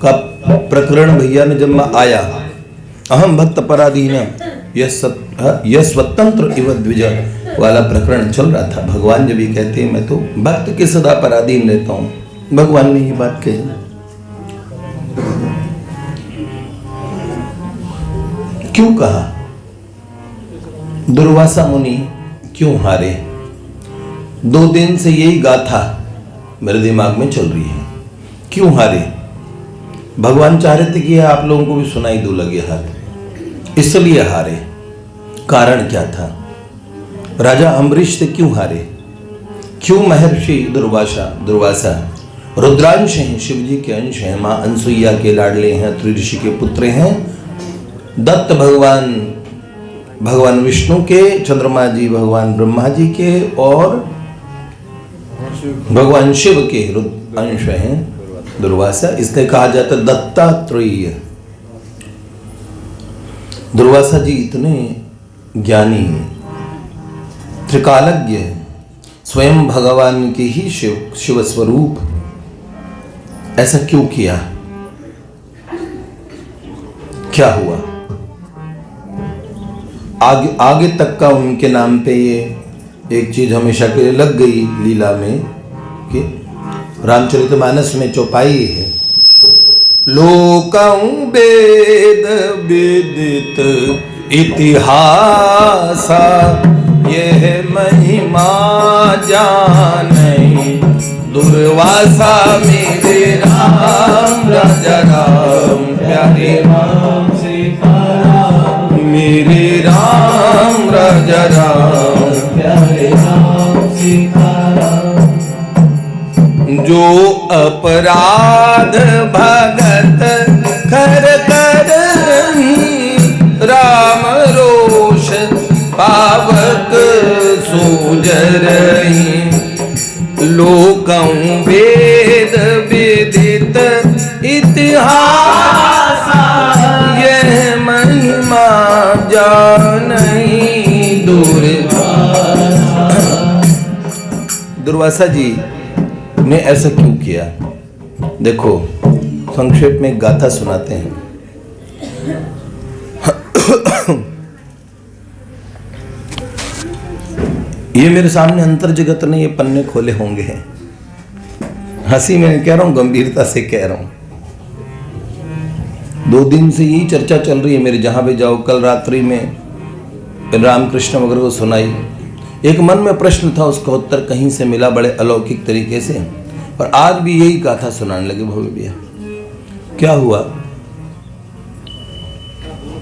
का प्रकरण भैया ने जब मैं आया, अहम भक्त पराधीन यह स्वतंत्र इव द्विज वाला प्रकरण चल रहा था। भगवान जब ये कहते हैं मैं तो भक्त के सदा पराधीन रहता हूं, भगवान ने ये बात कही। क्यों कहा? दुर्वासा मुनि क्यों हारे? 2 दिन से यही गाथा मेरे दिमाग में चल रही है। क्यों हारे? भगवान चाह रहे थे कि आप लोगों को भी सुनाई दो लगे हाथ, इसलिए हारे। कारण क्या था? राजा अम्बरीश से क्यों हारे? क्यों महर्षि दुर्वासा रुद्रांश हैं, शिव जी के अंश हैं, मां अनसुईया के लाडले हैं, त्रि ऋषि के पुत्र हैं, दत्त भगवान विष्णु के, चंद्रमा जी भगवान ब्रह्मा जी के और भगवान शिव के अंश हैं दुर्वासा, इसलिए कहा जाता है दत्तात्रेय। दुर्वासा जी इतने ज्ञानी, त्रिकालज्ञ, स्वयं भगवान के ही शिव स्वरूप, ऐसा क्यों किया? क्या हुआ? आगे तक का उनके नाम पे ये एक चीज हमेशा के लिए लग गई लीला में कि रामचरितमानस में चौपाई है, लोकं वेद विदित इतिहासा यह महिमा जानई दुर्वासा मेरे राम राजा राम प्यारे राम सीताराम, मेरे राम राजा राम प्यारे राम सीताराम। जो अपराध भगत कर राम रोष पावक सूजरहि, लोकं वेद विदित इतिहास यह महिमा जानहि दुर्वासा जी ने ऐसा क्यों किया? देखो संक्षेप में एक गाथा सुनाते हैं। ये मेरे सामने अंतर जगत ने ये पन्ने खोले होंगे हैं, हंसी में कह रहा हूं, गंभीरता से कह रहा हूं। 2 दिन से यही चर्चा चल रही है मेरे, जहां भी जाओ। कल रात्रि में रामकृष्ण वगैरह को सुनाई, एक मन में प्रश्न था, उसका उत्तर कहीं से मिला बड़े अलौकिक तरीके से, और आज भी यही गाथा सुनाने लगे भव्य भैया। क्या हुआ?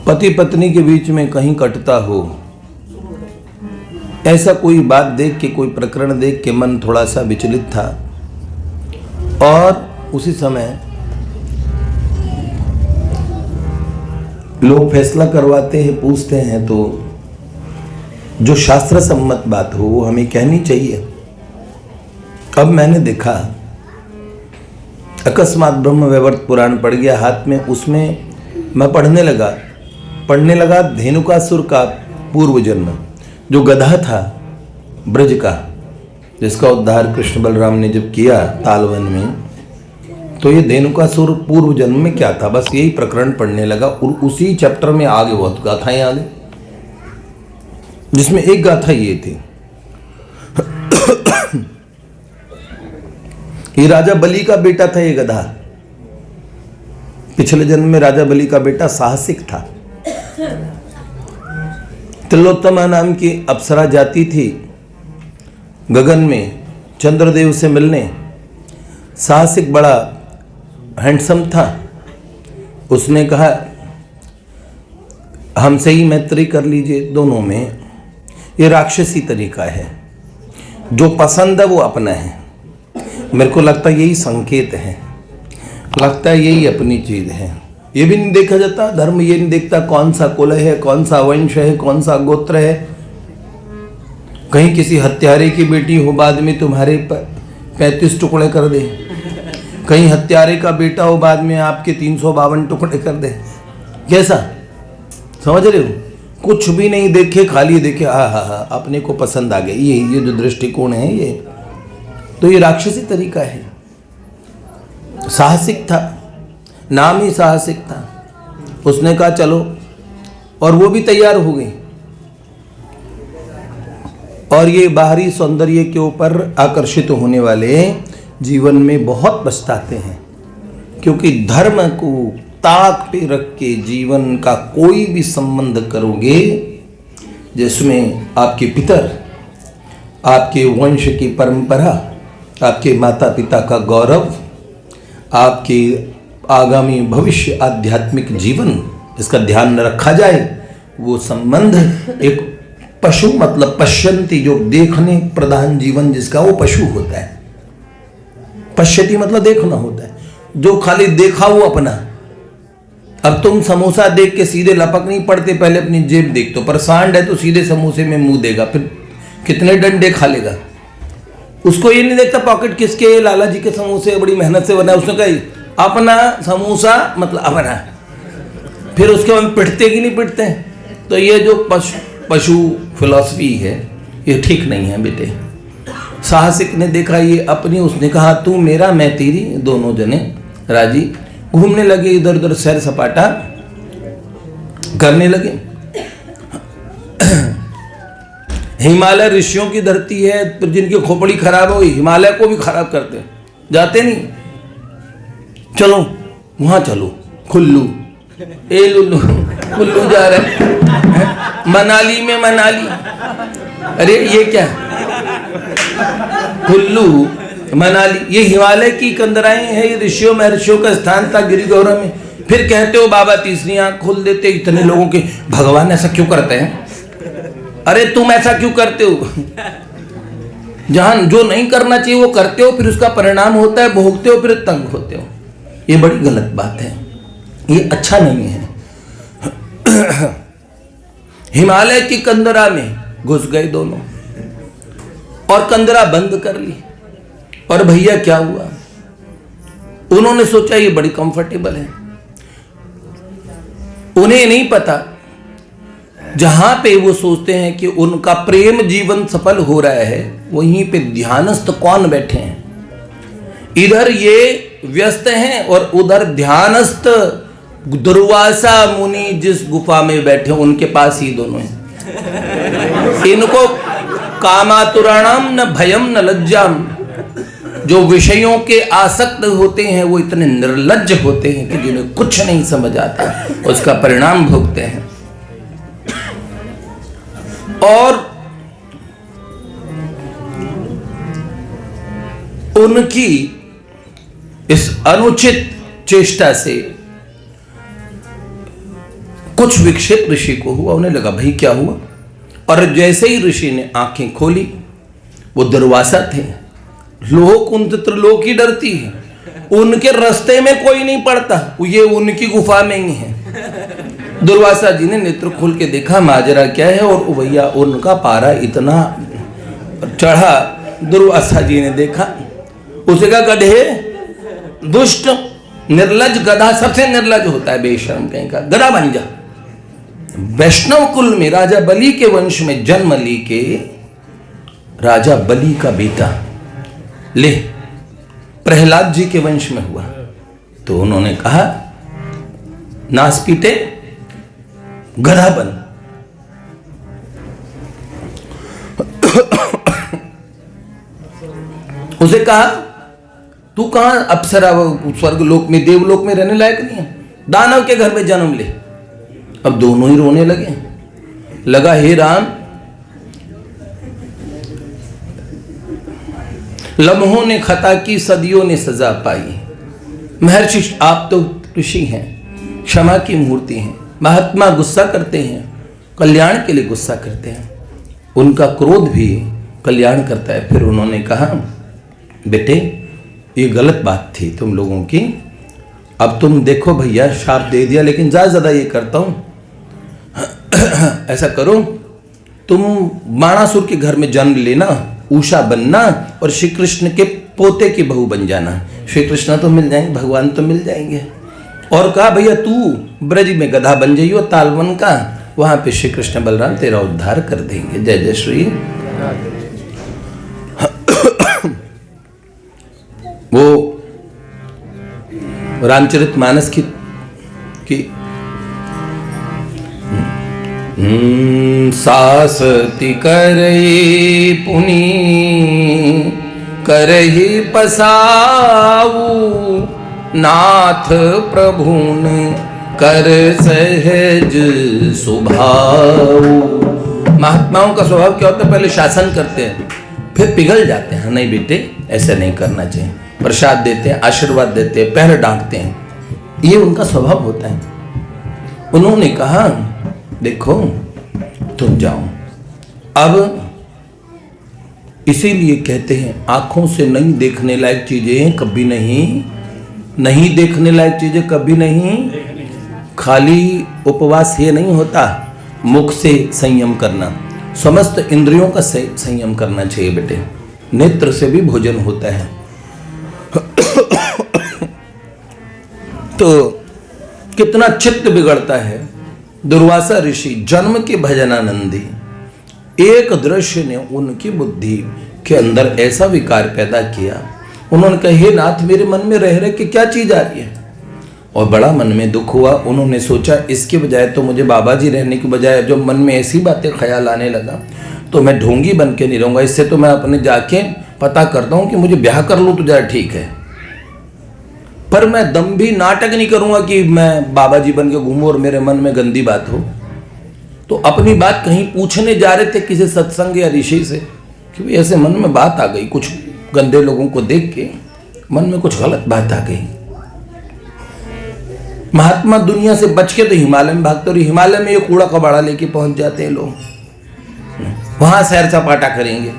पति पत्नी के बीच में कहीं कटता हो, ऐसा कोई बात देख के, कोई प्रकरण देख के मन थोड़ा सा विचलित था, और उसी समय लोग फैसला करवाते हैं, पूछते हैं, तो जो शास्त्र सम्मत बात हो वो हमें कहनी चाहिए। अब मैंने देखा, अकस्मात ब्रह्म वैवर्त पुराण पड़ गया हाथ में, उसमें मैं पढ़ने लगा धेनुकासुर का पूर्व जन्म, जो गधा था ब्रज का, जिसका उद्धार कृष्ण बलराम ने जब किया तालवन में, तो ये धेनुकासुर पूर्व जन्म में क्या था, बस यही प्रकरण पढ़ने लगा। और उसी चैप्टर में आगे बहुत गाथाएं आ गई, जिसमें एक गाथा ये थी, ये राजा बलि का बेटा था ये गधा। पिछले जन्म में राजा बलि का बेटा साहसिक था। तिलोत्तमा नाम की अप्सरा जाती थी गगन में चंद्रदेव से मिलने। साहसिक बड़ा हैंडसम था। उसने कहा हमसे ही मैत्री कर लीजिए। दोनों में ये राक्षसी तरीका है, जो पसंद है वो अपना है। मेरे को लगता है यही संकेत है, लगता है यही अपनी चीज है। ये भी नहीं देखा जाता, धर्म ये नहीं देखता कौन सा कुल है, कौन सा वंश है, कौन सा गोत्र है। कहीं किसी हत्यारे की बेटी हो, बाद में तुम्हारे 35 टुकड़े कर दे। कहीं हत्यारे का बेटा हो, बाद में आपके 352 टुकड़े कर दे। कैसा समझ रहे हो? कुछ भी नहीं देखे, खाली देखे हाँ अपने को पसंद आ गया। ये जो दृष्टिकोण है ये, तो ये राक्षसी तरीका है। साहसिक था, नाम ही साहसिक था। उसने कहा चलो, और वो भी तैयार हो गई। और ये बाहरी सौंदर्य के ऊपर आकर्षित होने वाले जीवन में बहुत पछताते हैं, क्योंकि धर्म को ताक पे रख के जीवन का कोई भी संबंध करोगे जिसमें आपके पितर, आपके वंश की परंपरा, आपके माता पिता का गौरव, आपके आगामी भविष्य आध्यात्मिक जीवन, इसका ध्यान न रखा जाए, वो संबंध एक पशु मतलब पश्यंती, जो देखने प्रधान जीवन जिसका, वो पशु होता है। पश्यति मतलब देखना होता है, जो खाली देखा वो अपना। अब तुम समोसा देख के सीधे लपक नहीं पड़ते, पहले अपनी जेब देखते हो। पर सांड है तो सीधे समोसे में मुंह देगा, फिर कितने डंडे खा लेगा। उसको ये नहीं देखता पॉकेट किसके, लाला जी के समोसे बड़ी मेहनत से बना, उसने कहा अपना समोसा मतलब अपना, फिर उसके बाद पिटते कि नहीं पिटते। तो ये जो पशु फिलॉसफी है ये ठीक नहीं है बेटे। साहसिक ने देखा ये अपनी, उसने कहा तू मेरा मैं तेरी, दोनों जने राजी, घूमने लगे इधर उधर, सैर सपाटा करने लगे। हिमालय ऋषियों की धरती है, पर जिनकी खोपड़ी खराब हो हिमालय को भी खराब करते, जाते नहीं। चलो वहां चलो, कुल्लू, ए लुल्लू, कुल्लू जा रहे हैं, मनाली में मनाली, अरे ये क्या कुल्लू मनाली, ये हिमालय की कंदराएं हैं, ये ऋषियों महर्षियों का स्थान था गिरि गौरव में। फिर कहते हो बाबा तीसरी आंख खोल देते इतने लोगों के, भगवान ऐसा क्यों करते हैं? अरे तुम ऐसा क्यों करते हो? जहां जो नहीं करना चाहिए वो करते हो, फिर उसका परिणाम होता है, भोगते हो, फिर तंग होते हो। ये बड़ी गलत बात है, ये अच्छा नहीं है। हिमालय की कंदरा में घुस गए दोनों और कंदरा बंद कर ली। और भैया क्या हुआ, उन्होंने सोचा ये बड़ी कंफर्टेबल है। उन्हें नहीं पता जहां पे वो सोचते हैं कि उनका प्रेम जीवन सफल हो रहा है, वहीं पे ध्यानस्थ कौन बैठे हैं। इधर ये व्यस्त हैं और उधर ध्यानस्थ दुर्वासा मुनि जिस गुफा में बैठे उनके पास ही दोनों हैं। इनको कामातुराणाम न भयम न लज्जाम, जो विषयों के आसक्त होते हैं वो इतने निर्लज्ज होते हैं कि जिन्हें कुछ नहीं समझ आता, उसका परिणाम भोगते हैं। और उनकी इस अनुचित चेष्टा से कुछ विक्षेप ऋषि को हुआ। उन्हें लगा भाई क्या हुआ, और जैसे ही ऋषि ने आंखें खोली, वो दुर्वासा थे। लोक उन त्रिलोक ही डरती है, उनके रास्ते में कोई नहीं पड़ता, ये उनकी गुफा में ही है। दुर्वासा जी ने नेत्र खोल के देखा माजरा क्या है, और भैया उनका पारा इतना चढ़ा। दुर्वासा जी ने देखा, उसे कहा गधे, दुष्ट, निर्लज, गधा सबसे निर्लज होता है, बेशर्म कहीं का, गधा बन जा। वैष्णव कुल में राजा बलि के वंश में जन्म ली के राजा बलि का बेटा ले प्रहलाद जी के वंश में हुआ। तो उन्होंने कहा नास पीटे गधा बन। उसे कहा तू कहां अप्सरा स्वर्ग लोक में देवलोक में रहने लायक नहीं है, दानव के घर में जन्म ले। अब दोनों ही रोने लगे। लगा हे राम, लम्हों ने खता की, सदियों ने सजा पाई। महर्षि आप तो ऋषि हैं, क्षमा की मूर्ति हैं। महात्मा गुस्सा करते हैं, कल्याण के लिए गुस्सा करते हैं, उनका क्रोध भी कल्याण करता है। फिर उन्होंने कहा बेटे ये गलत बात थी तुम लोगों की, अब तुम देखो भैया शाप दे दिया, लेकिन ज़्यादा ये करता हूँ, ऐसा करो तुम बाणासुर के घर में जन्म लेना, उषा बनना और श्री कृष्ण के पोते की बहू बन जाना। श्री कृष्ण तो मिल जाएंगे, भगवान तो मिल जाएंगे। और कहा भैया तू ब्रज में गधा बन जाइयो तालवन का, वहां पे श्री कृष्ण बलराम तेरा उद्धार कर देंगे। जय जय श्री। वो रामचरितमानस की सासति करई पुनि करही पसाऊ, नाथ प्रभुन कर सहज स्वभाव। महात्माओं का स्वभाव क्या होता है? पहले शासन करते हैं, फिर पिघल जाते हैं। नहीं बेटे, ऐसा नहीं करना चाहिए। प्रसाद देते हैं, आशीर्वाद देते हैं, पहले डांटते हैं। ये उनका स्वभाव होता है। उन्होंने कहा देखो तुम जाओ। अब इसीलिए कहते हैं आंखों से नहीं देखने लायक चीजें कभी नहीं देखने लायक चीजें कभी नहीं। खाली उपवास ये नहीं होता, मुख से संयम करना, समस्त इंद्रियों का संयम करना चाहिए बेटे। नेत्र से भी भोजन होता है। तो कितना चित्त बिगड़ता है। दुर्वासा ऋषि जन्म के भजनानंदी, एक दृश्य ने उनकी बुद्धि के अंदर ऐसा विकार पैदा किया। उन्होंने कहा हे नाथ, मेरे मन में रह के क्या चीज आ रही है? और बड़ा मन में दुख हुआ। उन्होंने सोचा इसके बजाय तो मुझे बाबा जी रहने की बजाय जब मन में ऐसी बातें ख्याल आने लगा तो मैं ढोंगी बन के नहीं रहूँगा। इससे तो मैं अपने जाके पता करता हूँ कि मुझे ब्याह कर लूँ तो ज़रा ठीक है, पर मैं दम भी नाटक नहीं करूँगा कि मैं बाबा जी बन के घूमूँ और मेरे मन में गंदी बात हो। तो अपनी बात कहीं पूछने जा रहे थे किसी सत्संग या ऋषि से कि भाई ऐसे मन में बात आ गई, कुछ गंदे लोगों को देख के मन में कुछ गलत बात आ गई। महात्मा दुनिया से बच के तो हिमालय में भागते, और हिमालय में ये कूड़ा कबाड़ा लेके पहुंच जाते हैं लोग, वहां सैर सपाटा करेंगे।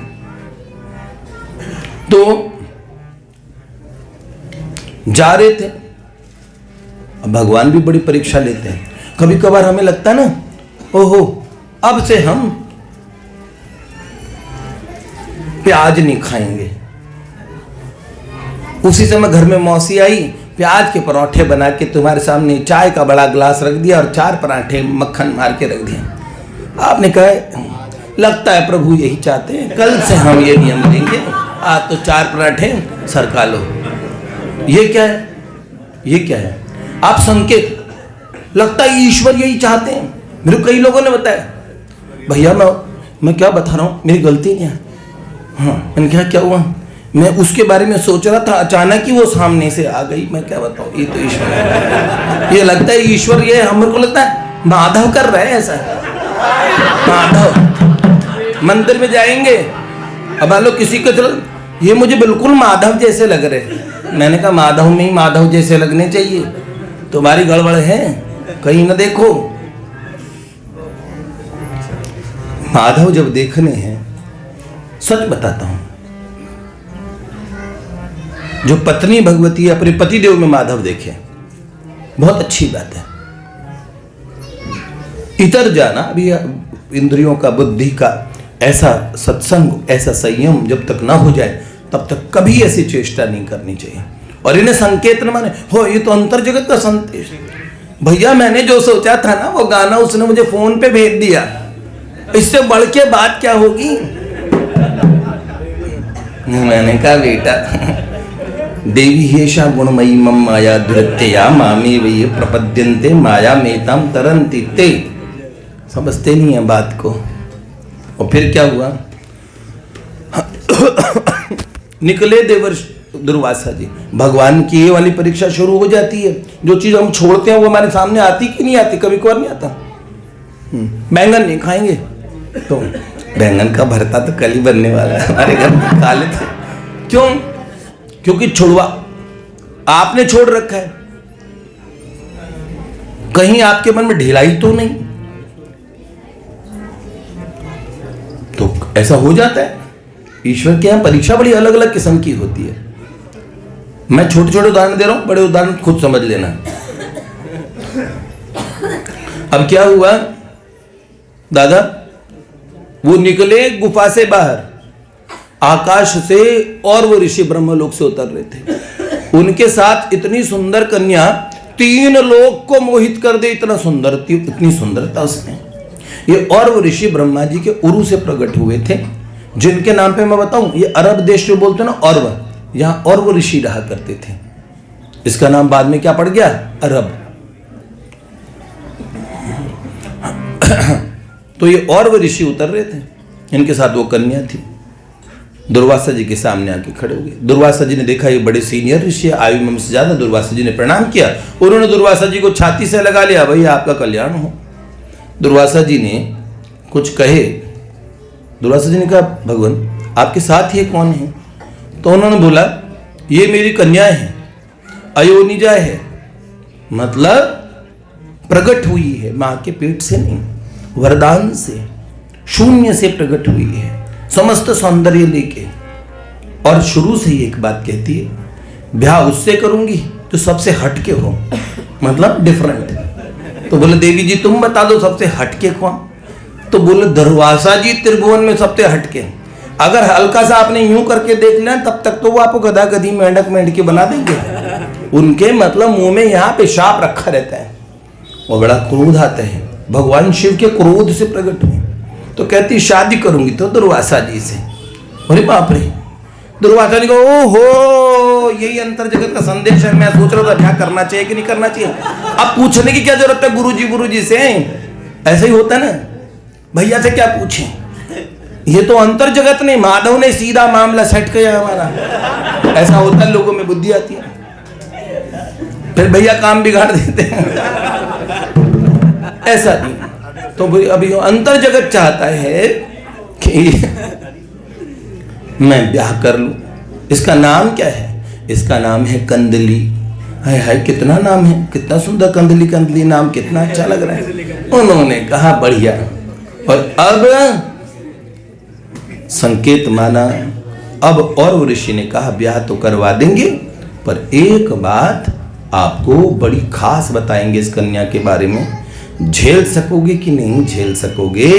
तो जा रहे थे। अब भगवान भी बड़ी परीक्षा लेते हैं। कभी कभार हमें लगता है ना, ओहो अब से हम प्याज नहीं खाएंगे। उसी समय घर में मौसी आई, प्याज के पराठे बना के तुम्हारे सामने चाय का बड़ा गिलास रख दिया और 4 पराठे मक्खन मार के रख दिया। आपने कहा लगता है प्रभु यही चाहते हैं, कल से हम ये नियम लेंगे, आज तो 4 पराठे सरका लो। ये क्या है? ये क्या है? आप संकेत, लगता है ईश्वर यही चाहते हैं। मेरे कई लोगों ने बताया, भैया मैं क्या बता रहा हूँ, मेरी गलती नहीं है। हाँ, मैंने कहा क्या हुआ? मैं उसके बारे में सोच रहा था, अचानक ही वो सामने से आ गई। मैं क्या बताऊँ, ये तो ईश्वर है। ये लगता है ईश्वर, ये हमें को लगता है माधव कर रहे हैं ऐसा। माधव मंदिर में जाएंगे, अब मान लो किसी को चलो ये मुझे बिल्कुल माधव जैसे लग रहे हैं। मैंने कहा माधव में ही माधव जैसे लगने चाहिए, तुम्हारी गड़बड़ है, कहीं ना देखो। माधव जब देखने हैं, सच बताता हूं, जो पत्नी भगवती अपने पति देव में माधव देखे, बहुत अच्छी बात है। इतर जाना भी इंद्रियों का, बुद्धि का ऐसा सत्संग, ऐसा संयम जब तक ना हो जाए तब तक कभी ऐसी चेष्टा नहीं करनी चाहिए। और इन्हें संकेत न माने हो, ये तो अंतर जगत का संदेश। भैया मैंने जो सोचा था ना वो गाना उसने मुझे फोन पे भेज दिया, इससे बढ़ के बात क्या होगी? मैंने कहा बेटा देवी हेषा गुणमयी मम माया दुरत्यया मामे वही प्रपद्यन्ते माया मेताम तरन्ति ते। समझते नहीं है बात को। और फिर क्या हुआ? निकले देवर्षि दुर्वासा जी। भगवान की ये वाली परीक्षा शुरू हो जाती है। जो चीज हम छोड़ते हैं वो हमारे सामने आती कि नहीं आती? कभी कभार नहीं आता। बैंगन नहीं खाएंगे तो बैंगन का भरता तो कल ही बनने वाला है, हमारे घर में खा लेते। क्यों? क्योंकि छुड़वा आपने छोड़ रखा है। कहीं आपके मन में ढिलाई तो नहीं? तो ऐसा हो जाता है। ईश्वर के यहां परीक्षा बड़ी अलग अलग किस्म की होती है। मैं छोटे छोटे उदाहरण दे रहा हूं, बड़े उदाहरण खुद समझ लेना। अब क्या हुआ दादा? वो निकले गुफा से बाहर, आकाश से, और वो ऋषि ब्रह्मलोक से उतर रहे थे। उनके साथ इतनी सुंदर कन्या, 3 लोक को मोहित कर दे, इतना सुंदर थी, इतनी सुंदरता उसमें। ये और वो ऋषि ब्रह्मा जी के उरु से प्रकट हुए थे, जिनके नाम पे मैं बताऊं, ये अरब देश जो बोलते हैं ना, और यहाँ और वो ऋषि रहा करते थे। इसका नाम बाद में क्या पड़ गया? अरब। तो ये और वो ऋषि उतर रहे थे, इनके साथ वो कन्या थी। दुर्वासा जी के सामने आके खड़े हो गए। दुर्वासा जी ने देखा ये बड़े सीनियर ऋषि, आयु में हमसे ज्यादा। दुर्वासा जी ने प्रणाम किया। उन्होंने दुर्वासा जी को छाती से लगा लिया, भाई आपका कल्याण हो। दुर्वासा जी ने कुछ कहे। दुर्वासा जी ने कहा, भगवान आपके साथ ये कौन है? तो उन्होंने बोला, ये मेरी कन्या है, अयोनिजा है, मतलब प्रकट हुई है मां के पेट से नहीं, वरदान से, शून्य से प्रकट हुई है, समस्त सौंदर्य लेके। और शुरू से ही एक बात कहती है, ब्याह उससे करूंगी जो सबसे हटके हो, मतलब डिफरेंट। तो बोले देवी जी तुम बता दो सबसे हटके कौन? तो बोले दुर्वासा जी त्रिभुवन में सबसे हटके। अगर हल्का सा आपने यूं करके देख लिया तब तक तो वो आपको गधा गधी मेंढक मेंढकी बना देंगे। उनके मतलब मुंह में यहाँ पे शाप रखा रहता है, वो बड़ा क्रोध आता है। भगवान शिव के क्रोध से प्रकट हुए। तो कहती शादी करूंगी तो दुर्वासा जी से। अरे बाप रे। दुर्वासा जी को ओहो यही अंतर जगत का संदेश है। मैं सोच रहा था क्या करना चाहिए कि नहीं करना चाहिए। अब पूछने की क्या जरूरत है गुरुजी से, ऐसे ही होता है ना, भैया से क्या पूछें। ये तो अंतर जगत नहीं, माधव ने सीधा मामला सेट किया हमारा। ऐसा होता है, लोगों में बुद्धि आती है, फिर भैया काम बिगाड़ देते हैं। ऐसा नहीं। तो अभी अंतर जगत चाहता है कि मैं ब्याह कर लूं। इसका नाम क्या है? इसका नाम है कंदली। हाय हाय कितना नाम है, कितना सुंदर, कंदली। कंदली नाम कितना अच्छा लग रहा है। उन्होंने कहा बढ़िया। और अब संकेत माना। अब और वो ऋषि ने कहा ब्याह तो करवा देंगे, पर एक बात आपको बड़ी खास बताएंगे इस कन्या के बारे में। झेल सकोगे कि नहीं झेल सकोगे,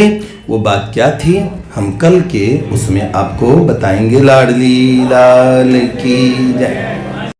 वो बात क्या थी हम कल के उसमें आपको बताएंगे। लाडली लाल की जय।